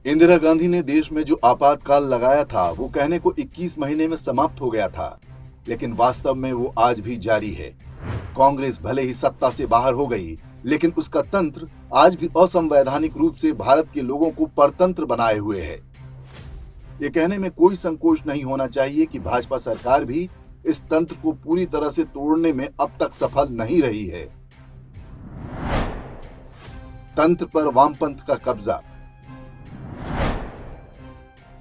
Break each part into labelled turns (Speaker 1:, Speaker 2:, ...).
Speaker 1: इंदिरा गांधी ने देश में जो आपातकाल लगाया था वो कहने को 21 महीने में समाप्त हो गया था, लेकिन वास्तव में वो आज भी जारी है। कांग्रेस भले ही सत्ता से बाहर हो गई, लेकिन उसका तंत्र आज भी असंवैधानिक रूप से भारत के लोगों को परतंत्र बनाए हुए है। ये कहने में कोई संकोच नहीं होना चाहिए कि भाजपा सरकार भी इस तंत्र को पूरी तरह से तोड़ने में अब तक सफल नहीं रही है। तंत्र पर वामपंथ का कब्जा।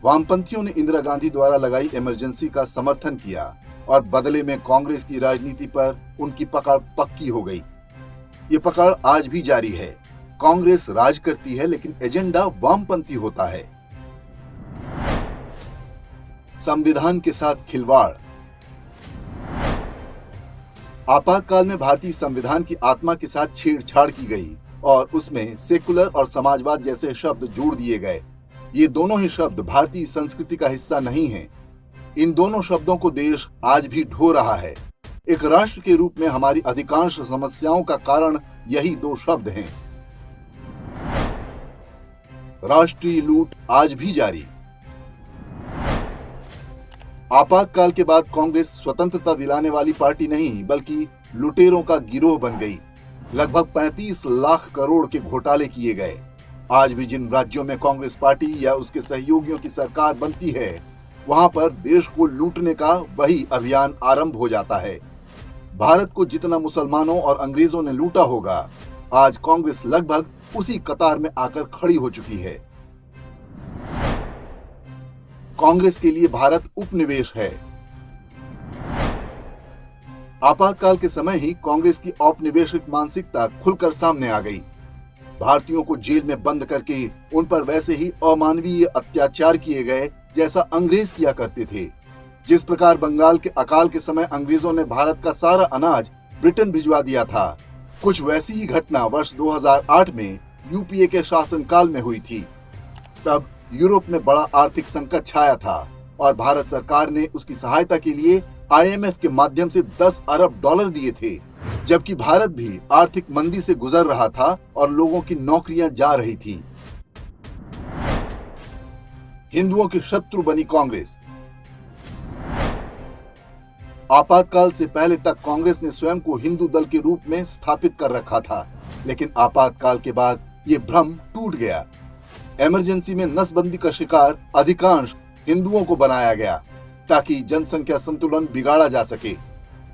Speaker 1: वामपंथियों ने इंदिरा गांधी द्वारा लगाई इमरजेंसी का समर्थन किया और बदले में कांग्रेस की राजनीति पर उनकी पकड़ पक्की हो गई। ये पकड़ आज भी जारी है। कांग्रेस राज करती है, लेकिन एजेंडा वामपंथी होता है। संविधान के साथ खिलवाड़। आपातकाल में भारतीय संविधान की आत्मा के साथ छेड़छाड़ की गई और उसमें सेकुलर और समाजवाद जैसे शब्द जोड़ दिए गए। ये दोनों ही शब्द भारतीय संस्कृति का हिस्सा नहीं हैं। इन दोनों शब्दों को देश आज भी ढो रहा है। एक राष्ट्र के रूप में हमारी अधिकांश समस्याओं का कारण यही दो शब्द हैं। राष्ट्रीय लूट आज भी जारी। आपातकाल के बाद कांग्रेस स्वतंत्रता दिलाने वाली पार्टी नहीं, बल्कि लुटेरों का गिरोह बन गई। लगभग 35 लाख करोड़ के घोटाले किए गए। आज भी जिन राज्यों में कांग्रेस पार्टी या उसके सहयोगियों की सरकार बनती है, वहां पर देश को लूटने का वही अभियान आरंभ हो जाता है। भारत को जितना मुसलमानों और अंग्रेजों ने लूटा होगा, आज कांग्रेस लगभग उसी कतार में आकर खड़ी हो चुकी है। कांग्रेस के लिए भारत उपनिवेश है। आपातकाल के समय ही कांग्रेस की औपनिवेशिक मानसिकता खुलकर सामने आ गई। भारतीयों को जेल में बंद करके उन पर वैसे ही अमानवीय अत्याचार किए गए जैसा अंग्रेज किया करते थे। जिस प्रकार बंगाल के अकाल के समय अंग्रेजों ने भारत का सारा अनाज ब्रिटेन भिजवा दिया था, कुछ वैसी ही घटना वर्ष 2008 में यूपीए के शासनकाल में हुई थी। तब यूरोप में बड़ा आर्थिक संकट छाया था और भारत सरकार ने उसकी सहायता के लिए आईएमएफ के माध्यम से 10 अरब डॉलर दिए थे, जबकि भारत भी आर्थिक मंदी से गुजर रहा था और लोगों की नौकरियां जा रही थीं। हिंदुओं की शत्रु बनी कांग्रेस। आपातकाल से पहले तक कांग्रेस ने स्वयं को हिंदू दल के रूप में स्थापित कर रखा था, लेकिन आपातकाल के बाद ये भ्रम टूट गया। इमरजेंसी में नसबंदी का शिकार अधिकांश हिंदुओं को बनाया गया ताकि जनसंख्या संतुलन बिगाड़ा जा सके।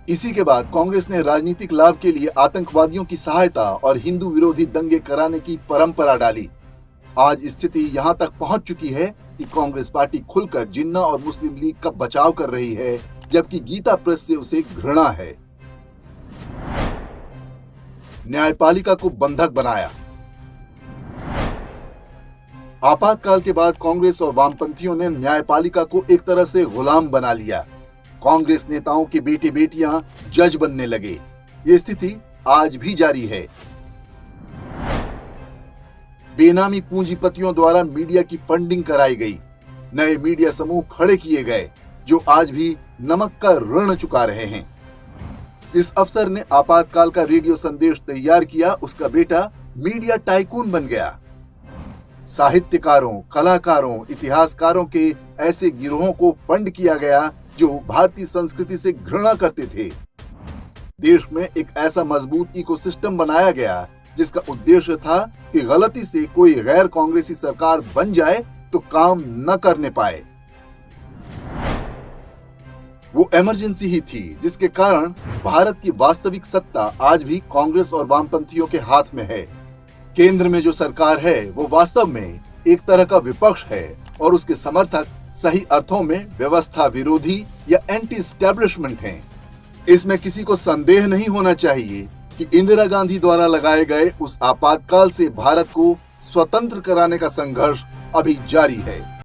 Speaker 1: इसी के बाद कांग्रेस ने राजनीतिक लाभ के लिए आतंकवादियों की सहायता और हिंदू विरोधी दंगे कराने की परंपरा डाली। आज स्थिति यहां तक पहुंच चुकी है कि कांग्रेस पार्टी खुलकर जिन्ना और मुस्लिम लीग का बचाव कर रही है, जबकि गीता प्रेस से उसे घृणा है। न्यायपालिका को बंधक बनाया। आपातकाल के बाद कांग्रेस और वामपंथियों ने न्यायपालिका को एक तरह से गुलाम बना लिया। कांग्रेस नेताओं के बेटे बेटियां जज बनने लगे। ये स्थिति आज भी जारी है। बेनामी पूंजीपतियों द्वारा मीडिया की फंडिंग कराई गई। नए मीडिया समूह खड़े किए गए जो आज भी नमक का ऋण चुका रहे हैं। इस अफसर ने आपातकाल का रेडियो संदेश तैयार किया, उसका बेटा मीडिया टाइकून बन गया। साहित्यकारों, कलाकारों, इतिहासकारों के ऐसे गिरोहों को फंड किया गया जो भारतीय संस्कृति से घृणा करते थे। देश में एक ऐसा मजबूत इकोसिस्टम बनाया गया जिसका उद्देश्य था कि गलती से कोई गैर कांग्रेसी सरकार बन जाए तो काम न करने पाए। वो इमरजेंसी ही थी जिसके कारण भारत की वास्तविक सत्ता आज भी कांग्रेस और वामपंथियों के हाथ में है। केंद्र में जो सरकार है वो वास्तव में एक तरह का विपक्ष है और उसके समर्थक सही अर्थों में व्यवस्था विरोधी या एंटी एस्टैब्लिशमेंट हैं। इसमें किसी को संदेह नहीं होना चाहिए कि इंदिरा गांधी द्वारा लगाए गए उस आपातकाल से भारत को स्वतंत्र कराने का संघर्ष अभी जारी है।